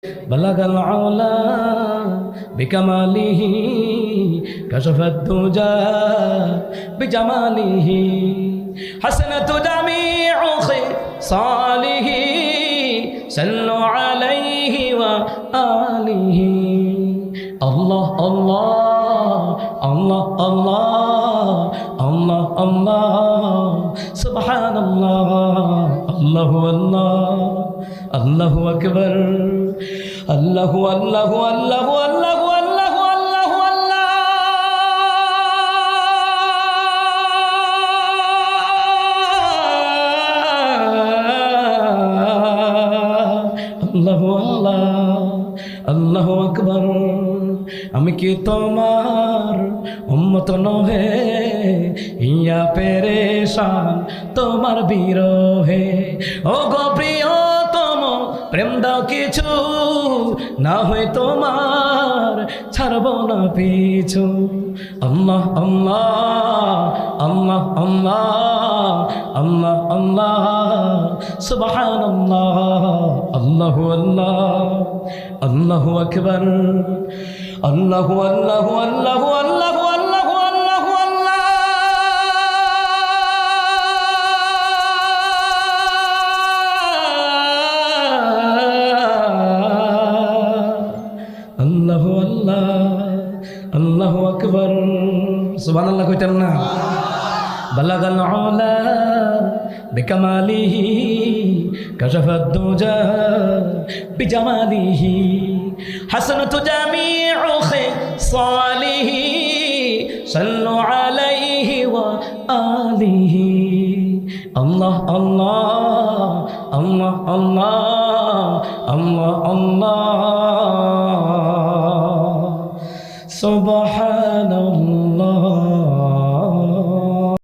بلغ العلا بكماله كشف الدجى بجماله حسنة جميع خصاله صلوا عليه وآله الله الله الله الله الله الله سبحان الله الله الله الله أكبر الله الله الله الله الله الله الله الله الله أكبر আমি কি তোমার উম্মত নহে ইয়া পেরেশান তোমার বিরহে ও গো প্রিয়তম প্রেম দাও কিছু না হয় তোমার ছাড়ব না পিছু আল্লাহ আল্লাহ আল্লাহ আল্লাহ আল্লাহ আল্লাহ সুবহানাল্লাহ আল্লাহু আল্লাহ আল্লাহু আকবার আল্লাহু আল্লাহু আল্লাহু আল্লাহু আল্লাহু আল্লাহু আল্লাহু আল্লাহ আল্লাহু আকবার সুবহানাল্লাহ কইতেন না বালাগাল উলা বিকামালিহি কাশাফাদ দুজা বিজামালিহি حسنة جميع خصاله صلوا عليه وآله الله الله الله الله الله الله سبحان الله